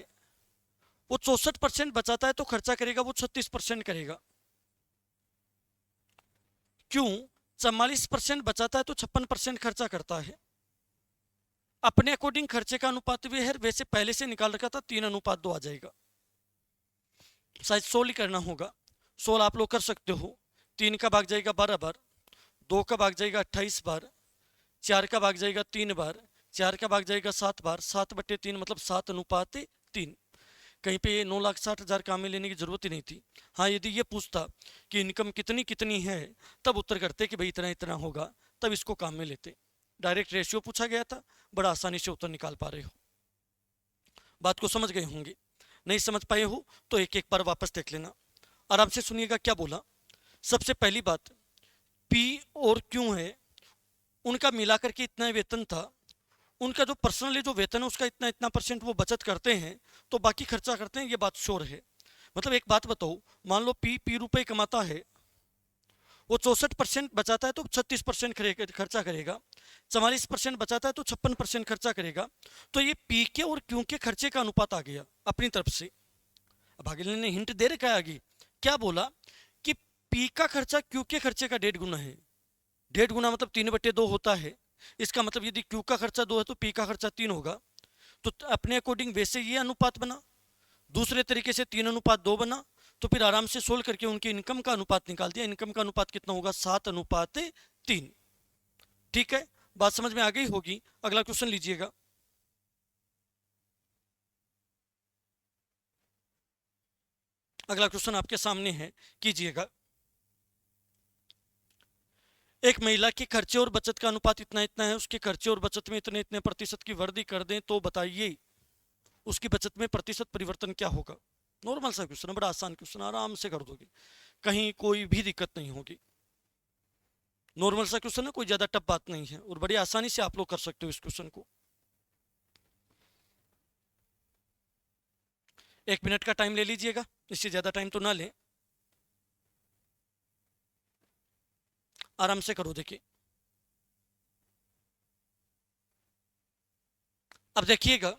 वो 64% बचाता है तो खर्चा करेगा वो 36% करेगा। क्यों? 44% बचाता है तो 56% खर्चा करता है। अपने अकॉर्डिंग खर्चे का अनुपात भी है, वैसे पहले से निकाल रखा था 3:2 आ जाएगा। शायद 16 ही करना होगा। 16 आप लोग कर सकते हो। 3 का भाग जाएगा 12 बार, 2 का भाग जाएगा 28 बार, 4 का भाग जाएगा 3 बार, 4 का भाग जाएगा 7 बार, 7/3 मतलब 7:3। कहीं पे ये 9,60,000 काम में लेने की जरूरत ही नहीं थी। हाँ, यदि ये पूछता कि इनकम कितनी कितनी है, तब उत्तर करते कि भाई इतना इतना होगा, तब इसको काम में लेते। डायरेक्ट रेशियो पूछा गया था, बड़ा आसानी से उत्तर निकाल पा रहे हो। बात को समझ गए होंगे। नहीं समझ पाए हो तो एक एक बार वापस देख लेना। आराम से सुनिएगा क्या बोला। सबसे पहली बात, पी और क्यू है, उनका मिलाकर के इतना वेतन था। उनका जो पर्सनली जो वेतन है उसका इतना इतना परसेंट वो बचत करते हैं, तो बाकी खर्चा करते हैं, ये बात श्योर है। मतलब एक बात बताओ, मान लो पी रुपए कमाता है, वो 64% बचाता है तो 36% खर्चा करेगा, 44% बचाता है तो 56% खर्चा करेगा। तो ये पी के और क्यू के खर्चे का अनुपात आ गया अपनी तरफ से। अब अगले ने हिंट दे रखा है आगे, क्या बोला कि पी का खर्चा क्यू के खर्चे का 1.5 गुना है। 1.5 गुना मतलब 3/2 होता है। इसका मतलब यदि क्यू का खर्चा 2 है तो पी का खर्चा 3 होगा। तो अपने अकॉर्डिंग वैसे ये अनुपात बना, दूसरे तरीके से 3:2 बना। तो फिर आराम से सोल्व करके उनकी इनकम का अनुपात निकाल दिया। इनकम का अनुपात कितना होगा? 7:3। ठीक है, बात समझ में आ गई होगी। अगला क्वेश्चन लीजिएगा। अगला क्वेश्चन आपके सामने है, कीजिएगा। एक महिला के खर्चे और बचत का अनुपात इतना इतना है, उसके खर्चे और बचत में इतने इतने प्रतिशत की वृद्धि कर दें तो बताइए उसकी बचत में प्रतिशत परिवर्तन क्या होगा। नॉर्मल सा क्वेश्चन है, बड़ा आसान क्वेश्चन, आराम से कर दोगे, कहीं कोई भी दिक्कत नहीं होगी। नॉर्मल सा क्वेश्चन है, कोई ज्यादा टफ बात नहीं है, और बड़ी आसानी से आप लोग कर सकते हो इस क्वेश्चन को। 1 मिनट का टाइम ले लीजिएगा, इससे ज्यादा टाइम तो ना ले, आराम से करो। देखिए अब देखिएगा,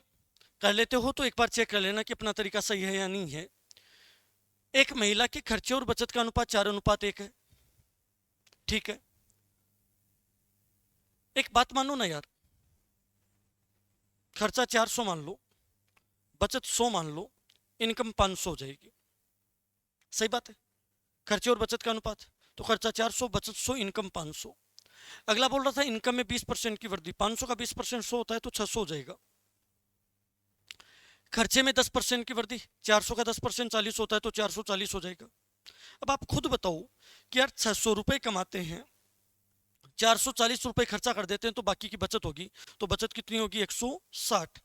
कर लेते हो तो एक बार चेक कर लेना कि अपना तरीका सही है या नहीं है। एक महिला के खर्चे और बचत का अनुपात 4:1 है। ठीक है, एक बात मानो ना यार, खर्चा 400 मान लो, बचत 100 मान लो, इनकम 500 हो जाएगी। सही बात है, खर्चे और बचत का अनुपात। तो खर्चा 400, बचत 100, इनकम 500। अगला बोल रहा था इनकम में 20% की वृद्धि, 500 का 20% 100 होता है तो 600 हो जाएगा। खर्चे में 10% की वृद्धि, 400 का 10% 40 होता है तो 440 हो जाएगा। अब आप खुद बताओ कि यार 600 रुपए कमाते हैं, 440 रुपए खर्चा कर देते हैं तो बाकी की बचत होगी, तो बचत कितनी होगी? 160।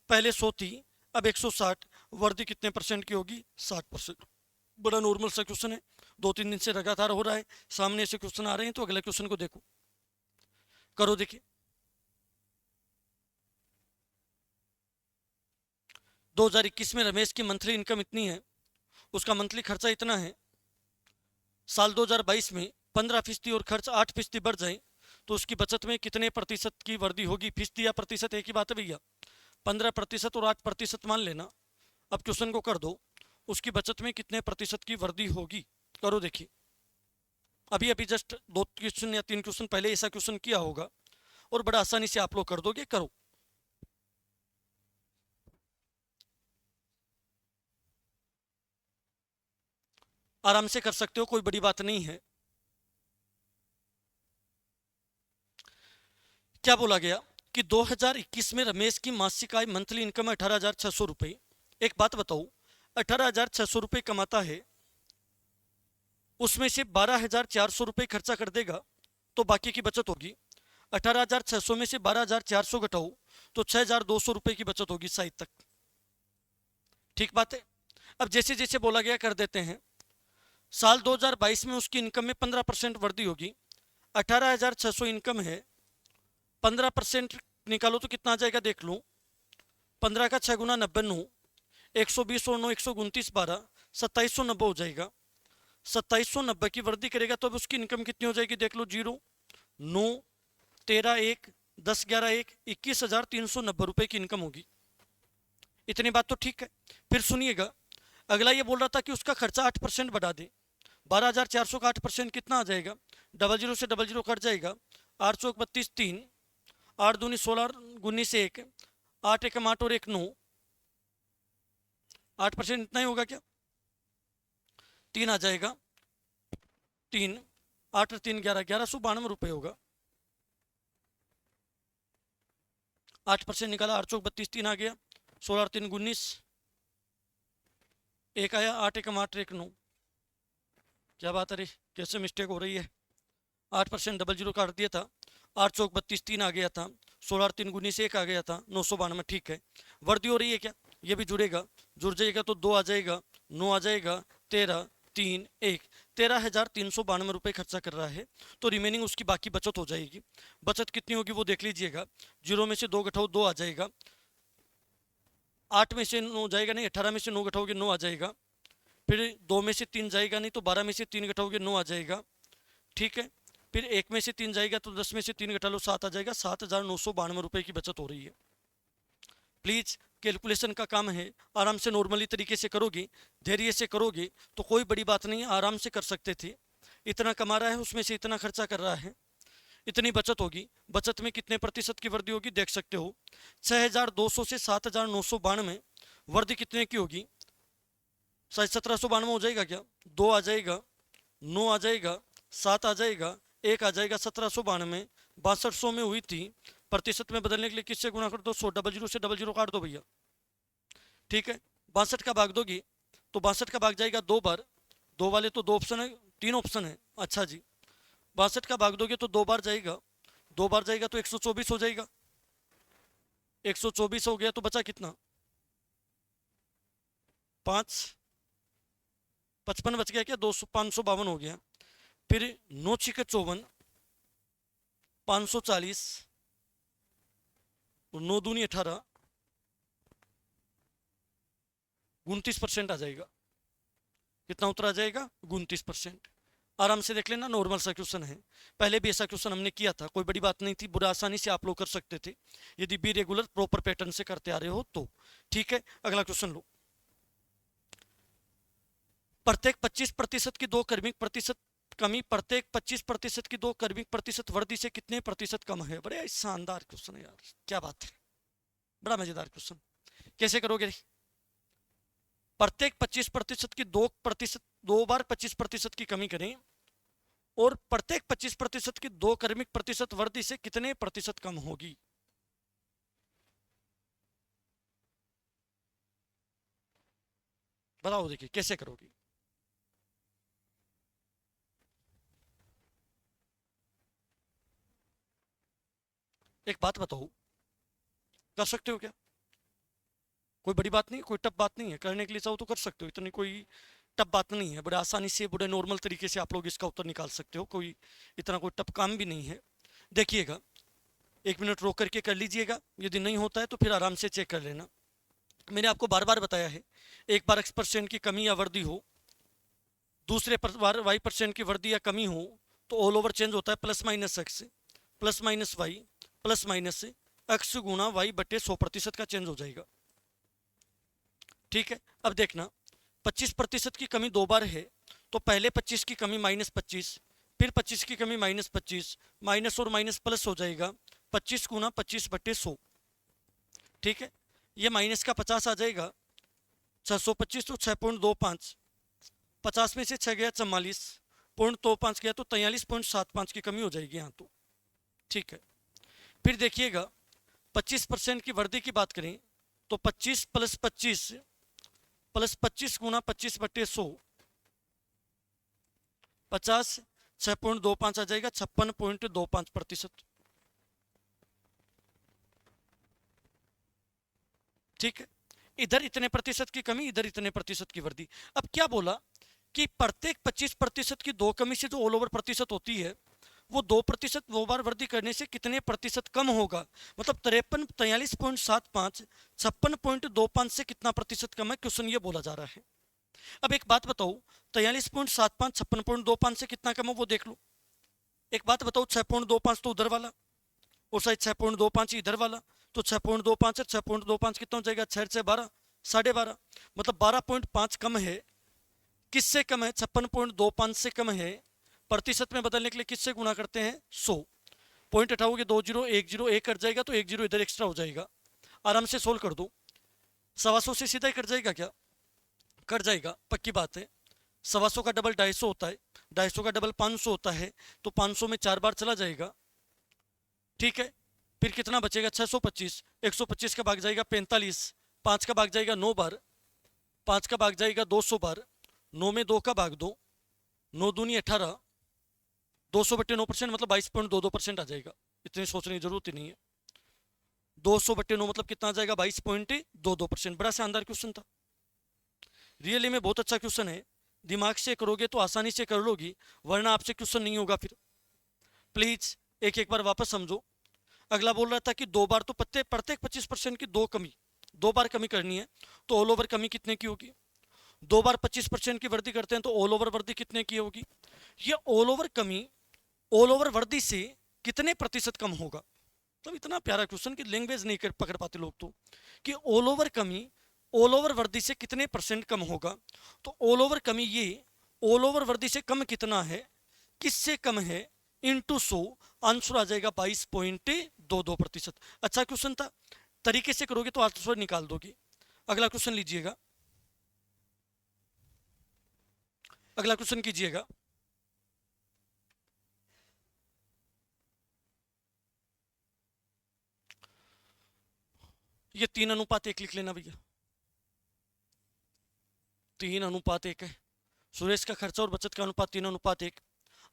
पहले 100 थी, अब 160। वृद्धि कितने परसेंट की होगी? 60%। बड़ा नॉर्मल सा क्वेश्चन है, 2-3 दिन से लगातार हो रहा है, सामने से क्वेश्चन आ रहे हैं, तो अगले क्वेश्चन को देखो, करो देखिए। 2021 में रमेश की मंथली इनकम इतनी है, उसका मंथली खर्चा इतना है। साल 2022 में 15% और खर्च 8% बढ़ जाए तो उसकी बचत में कितने प्रतिशत की वृद्धि होगी? फीसदी या प्रतिशत एक ही बात है भैया, 15% और 8% मान लेना। अब क्वेश्चन को कर दो, उसकी बचत में कितने प्रतिशत की वृद्धि होगी? करो देखिए। अभी अभी जस्ट 2 क्वेश्चन या 3 क्वेश्चन पहले ऐसा क्वेश्चन किया होगा और बड़ा आसानी से आप लोग कर दोगे। करो, आराम से कर सकते हो, कोई बड़ी बात नहीं है। क्या बोला गया कि 2021 में रमेश की मासिक आय मंथली इनकम 18,600 रुपये। एक बात बताओ, 18,600 रुपये कमाता है, उसमें से 12,400 रुपये खर्चा कर देगा तो बाकी की बचत होगी। 18,600 में से 12,400 घटाओ तो 6,200 रुपये की बचत होगी साइड तक। ठीक बात है। अब जैसे जैसे बोला गया कर देते हैं। साल 2022 में उसकी इनकम में 15% वृद्धि होगी। 18,600 इनकम है, 15% निकालो तो कितना आ जाएगा देख लो। 15 का 6 गुना 90, 9, 120 और 9 129, 12, 2790 हो जाएगा। 2790 की वृद्धि करेगा तो अब उसकी इनकम कितनी हो जाएगी देख लो। 0, 9, 13, 1, 10, 11, 1, 21,390 रुपये की इनकम होगी। इतनी बात तो ठीक है। फिर सुनिएगा, अगला ये बोल रहा था कि उसका खर्चा 8% बढ़ा दे। 12,400 का 8% कितना आ जाएगा? 00 से 00 कट जाएगा। 8 चौक 32, 3, 8 दूनी 16, 19 1, 8 एकम 8 और 1 9, 8% इतना ही होगा क्या? 3 आ जाएगा, 3, 8 और 3 11, 1192 रुपये होगा। 8% निकाला, 8 चौक 32, 3 आ गया, 16 और 3 19, एक आया, 8 एकम 8 1 9। क्या बात है रे, कैसे मिस्टेक हो रही है? 8% 00 काट दिया था, 8 चौक 32, 3 आ गया था, 16 और 3 19 1 आ गया था, 992। ठीक है, वृद्धि हो रही है क्या? ये भी जुड़ेगा, जुड़ जाएगा तो 2 आ जाएगा, 9 आ जाएगा, 13, 3, 1, 13,392 रुपये खर्चा कर रहा है। तो रिमेनिंग उसकी बाकी बचत हो जाएगी। बचत कितनी होगी वो देख लीजिएगा। 0 में से 2 घटाओ 2 आ जाएगा, 8 में से 9 जाएगा नहीं, 18 में से 9 घटाओगे 9 आ जाएगा, फिर 2 में से 3 जाएगा नहीं तो 12 में से 3 घटाओगे 9 आ जाएगा। ठीक है, फिर 1 में से 3 जाएगा तो 10 में से 3 घटा लो 7 आ जाएगा। 7,992 रुपये की बचत हो रही है। प्लीज़ कैलकुलेशन का काम है, आराम से नॉर्मली तरीके से करोगे, धैर्य से करोगे तो कोई बड़ी बात नहीं है, आराम से कर सकते थे। इतना कमा रहा है, उसमें से इतना खर्चा कर रहा है, इतनी बचत होगी। बचत में कितने प्रतिशत की वृद्धि होगी देख सकते हो। 6,200 से 7,992, वृद्धि कितने की होगी? शायद 1,792 हो जाएगा क्या? 2 आ जाएगा, 9 आ जाएगा, 7 आ जाएगा, 1 आ जाएगा, 1,792। 6200 में हुई थी, प्रतिशत में बदलने के लिए किससे गुणा कर दो? 100, 00 से 00 काट दो भैया। ठीक है, 62 का भाग दोगी तो 62 का भाग जाएगा 2 बार, 2 वाले तो 2 ऑप्शन है, 3 ऑप्शन है। अच्छा जी, 62 का भाग दोगे तो 2 बार जाएगा, 2 बार जाएगा तो 124 हो जाएगा। 124 हो गया तो बचा कितना? 5, 55 बच गया क्या? 200, 552 हो गया। फिर 9 छिके 54, 540 और 9 दूनी 18, 29% आ जाएगा। कितना उतरा जाएगा? 29%। आराम से देख लेना, नॉर्मल सा क्वेश्चन है, पहले भी ऐसा क्वेश्चन हमने किया था, कोई बड़ी बात नहीं थी, बुरा आसानी से आप लोग कर सकते थे यदि भी रेगुलर प्रॉपर पैटर्न से करते आ रहे हो तो। ठीक है, अगला क्वेश्चन लो। प्रत्येक 25% की 2 कर्मिक प्रतिशत कमी, प्रत्येक 25% की 2 कर्मिक प्रतिशत वृद्धि से कितने प्रतिशत कम है? बड़े शानदार क्वेश्चन है यार, क्या बात है, बड़ा मजेदार क्वेश्चन। कैसे करोगे? प्रत्येक 25% की 2% 2 बार 25% की कमी करें और प्रत्येक 25% की 2 क्रमिक प्रतिशत वृद्धि से कितने प्रतिशत कम होगी। बताओ देखिए कैसे करोगी। एक बात बताओ, कर सकते हो क्या? कोई बड़ी बात नहीं, कोई टफ बात नहीं है, करने के लिए चाहो तो कर सकते हो, इतनी कोई टफ बात नहीं है, बड़े आसानी से बड़े नॉर्मल तरीके से आप लोग इसका उत्तर निकाल सकते हो, कोई इतना कोई टफ काम भी नहीं है। देखिएगा, 1 मिनट रोक करके कर लीजिएगा, यदि नहीं होता है तो फिर आराम से चेक कर लेना। मैंने आपको बार बार बताया है, एक बार x% की कमी या वृद्धि हो, दूसरे बार y% की वृद्धि या कमी हो, तो ऑल ओवर चेंज होता है plus minus X, plus minus Y, plus minus X गुना वाई बटे 100% का चेंज हो जाएगा। ठीक है, अब देखना, 25% की कमी 2 बार है, तो पहले 25 की कमी -25, फिर 25 की कमी -25, माइनस और माइनस प्लस हो जाएगा, 25 गुना 25 बटे 100। ठीक है, ये माइनस का 50 आ जाएगा, 625 तो 6.25, 50 में से 6 गया 44.25 गया तो 43.75 की कमी हो जाएगी यहाँ तो। ठीक है, फिर देखिएगा 25% की वृद्धि की बात करें तो 25 प्लस 25 प्लस 25 गुना 25 बटे 100, 50 6.25 आ जाएगा, 56.25%। ठीक है, इधर इतने प्रतिशत की कमी, इधर इतने प्रतिशत की वृद्धि। अब क्या बोला कि प्रत्येक 25% की 2 कमी से जो ऑल ओवर प्रतिशत होती है वो 2% 2 बार वृद्धि करने से कितने प्रतिशत कम होगा, मतलब 43.75 56.25 से कितना प्रतिशत कम है, क्वेश्चन ये बोला जा रहा है। अब एक बात बताओ, 43.75 56.25 से कितना कम है वो देख लो। एक बात बताओ, 6.25 तो उधर वाला और शायद 6.25 इधर वाला, तो 6.25 है, 6.25 कितना हो जाएगा, 6 से 12, 12.5, मतलब 12.5 कम है। किससे कम है? 56.25 से कम है। प्रतिशत में बदलने के लिए किससे गुणा करते हैं? 100। पॉइंट हटाओगे 2 जीरो 1 जीरो 1 कट जाएगा तो 1 जीरो इधर एक्स्ट्रा हो जाएगा। आराम से सोल्व कर दो, 125 से सीधा ही कट जाएगा क्या? कट जाएगा, पक्की बात है। 125 का डबल 250 होता है, 250 का डबल 500 होता है, तो 500 में 4 बार चला जाएगा। ठीक है, फिर कितना बचेगा? 625, 125 का भाग जाएगा 45, 5 का भाग जाएगा 9 बार, 5 का भाग जाएगा 200 बार, 9 में 2 का भाग दो, 9 दूनी 18, 200 बट्टे 9% मतलब 22.22% आ जाएगा। इतनी सोचने की जरूरत ही नहीं है। 200 बट्टे 9 मतलब कितना आ जाएगा? 22.22%। बड़ा शानदार क्वेश्चन था, रियली में बहुत अच्छा क्वेश्चन है। दिमाग से करोगे तो आसानी से कर लोगी, वरना आपसे क्वेश्चन नहीं होगा। फिर प्लीज एक एक बार वापस समझो। अगला बोल रहा था कि 2 बार तो प्रत्येक 25% की 2 बार कमी करनी है, तो ऑल ओवर कमी कितने की होगी? 2 बार 25% की वृद्धि करते हैं तो ऑल ओवर वृद्धि कितने की होगी? ये ऑल ओवर कमी ऑल ओवर वृद्धि से कितने प्रतिशत कम होगा? तो इतना प्यारा क्वेश्चन कि लैंग्वेज नहीं कर पकड़ पाते लोग, तो कि ऑल ओवर कमी ऑल ओवर वृद्धि से कितने परसेंट कम होगा। तो ऑल ओवर कमी ये ऑल ओवर वृद्धि से कम कितना है, किससे कम है, इंटू 100, आंसर आ जाएगा 22.22%। अच्छा क्वेश्चन था, तरीके से करोगे तो आंसर निकाल दोगे। अगला क्वेश्चन लीजिएगा, अगला क्वेश्चन कीजिएगा। ये 3:1 लिख लेना भैया, 3:1 है। सुरेश का खर्चा और बचत का अनुपात 3:1।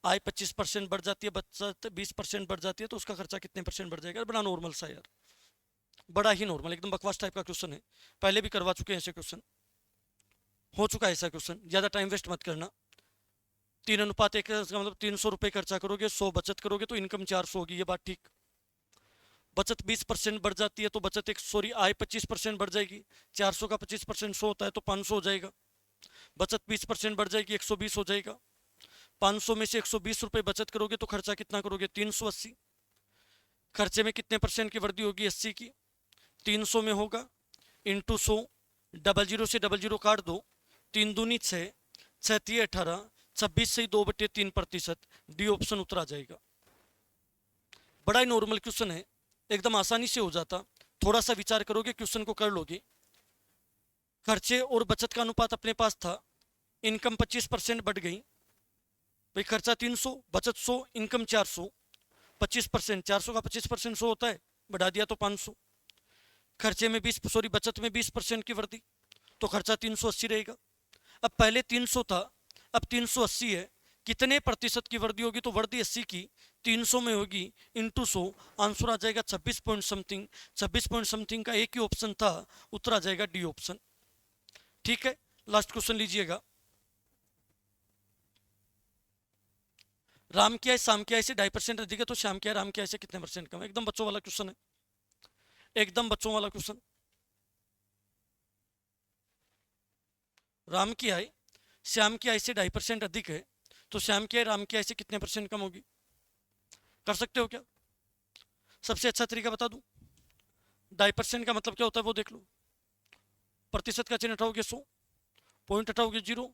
आय 25% बढ़ जाती है, बचत 20% बढ़ जाती है, तो उसका खर्चा कितने परसेंट बढ़ जाएगा? बड़ा नॉर्मल सा यार, बड़ा ही नॉर्मल, एकदम बकवास टाइप का क्वेश्चन है। पहले भी करवा चुके हैं ऐसे क्वेश्चन, हो चुका है ऐसा क्वेश्चन, ज़्यादा टाइम वेस्ट मत करना। 3:1 का मतलब 300 रुपये खर्चा करोगे, 100 बचत करोगे तो इनकम 400 होगी, ये बात ठीक। बचत 20% बढ़ जाती है तो बचत आय 25% बढ़ जाएगी, 400 का 25% 100 होता है तो 500 हो जाएगा। बचत 20% बढ़ जाएगी, 120 हो जाएगा। 500 में से 120 रुपये बचत करोगे तो खर्चा कितना करोगे? 380। खर्चे में कितने परसेंट की वृद्धि होगी? 80 की। 300 में होगा इंटू 100, डबल जीरो से डबल जीरो काट दो, 3 दूनी 6, 6 3 18, 26 से 2/3%। डी ऑप्शन उत्तर आ जाएगा। बड़ा ही नॉर्मल क्वेश्चन है, एकदम आसानी से हो जाता, थोड़ा सा विचार करोगे क्वेश्चन को कर लोगे। खर्चे और बचत का अनुपात अपने पास था, इनकम 25% बढ़ गई भाई, खर्चा 300, बचत 100, इनकम 400, 25%, 400 का 25% 100 होता है, बढ़ा दिया तो 500। खर्चे में 20, बचत में 20% की वृद्धि, तो खर्चा 380 रहेगा। अब पहले 300 था, अब 380 है, कितने प्रतिशत की वृद्धि होगी, तो वृद्धि 80 की 300 में होगी इंटू 100, आंसर आ जाएगा 26 पॉइंट समथिंग। 26 पॉइंट समथिंग का एक ही ऑप्शन था, उत्तर आ जाएगा डी ऑप्शन। ठीक है, लास्ट क्वेश्चन लीजिएगा। राम की आय शाम की आय से 2.5% अधिक है, तो श्याम की आय राम की आय से कितने परसेंट कम है? एकदम बच्चों वाला क्वेश्चन है, एकदम बच्चों वाला क्वेश्चन। राम की आय श्याम की आय से 2.5% अधिक है, तो श्याम की आय राम की आय से कितने परसेंट कम होगी? कर सकते हो क्या? सबसे अच्छा तरीका बता दूं, 2.5% का मतलब क्या होता है वो देख लो। प्रतिशत का चिन्ह हटाओगे 100, पॉइंट हटाओगे 0,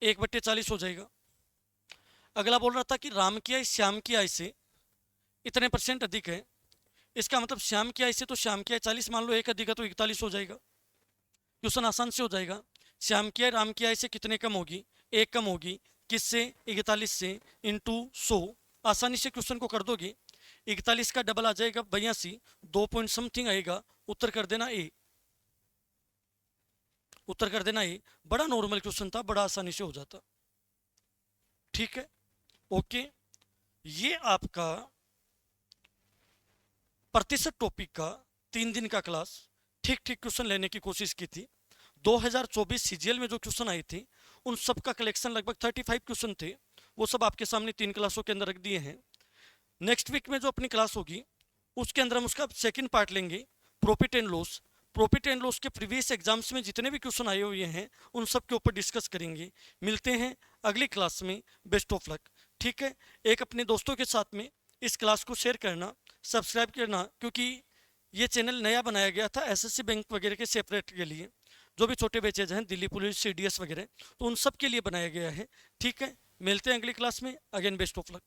1/40 हो जाएगा। अगला बोल रहा था कि राम की आय श्याम की आय से इतने परसेंट अधिक है, इसका मतलब श्याम की आय से, तो श्याम की आय 40 मान लो, एक अधिक है तो 41 हो जाएगा। क्वेश्चन आसान से हो जाएगा। श्याम की आय राम की आय से कितने कम होगी? एक कम होगी, किससे? 41 से, इंटू 100। आसानी से क्वेश्चन को कर दोगे। 41 का डबल आ जाएगा 82, 2 पॉइंट समथिंग आएगा, उत्तर कर देना ए, उत्तर कर देना ए। बड़ा नॉर्मल क्वेश्चन था, बड़ा आसानी से हो जाता। ठीक है, ओके। ये आपका प्रतिशत टॉपिक का 3 दिन का क्लास, ठीक ठीक क्वेश्चन लेने की कोशिश की थी। 2024 सीजीएल में जो क्वेश्चन आए थे उन सब का कलेक्शन लगभग 35 क्वेश्चन थे, वो सब आपके सामने 3 क्लासों के अंदर रख दिए हैं। नेक्स्ट वीक में जो अपनी क्लास होगी उसके अंदर हम उसका सेकंड पार्ट लेंगे, profit and loss. Profit and loss के प्रीवियस एग्जाम्स में जितने भी क्वेश्चन आए हुए हैं उन सब के ऊपर डिस्कस करेंगे। मिलते हैं अगली क्लास में, बेस्ट ऑफ लक। ठीक है, एक अपने दोस्तों के साथ में इस क्लास को शेयर करना, सब्सक्राइब करना, क्योंकि ये चैनल नया बनाया गया था एसएससी बैंक वगैरह के सेपरेट के लिए, जो भी छोटे बैचेज हैं दिल्ली पुलिस सीडीएस वगैरह, तो उन सब के लिए बनाया गया है। ठीक है, मिलते हैं अगली क्लास में, अगेन बेस्ट ऑफ लक।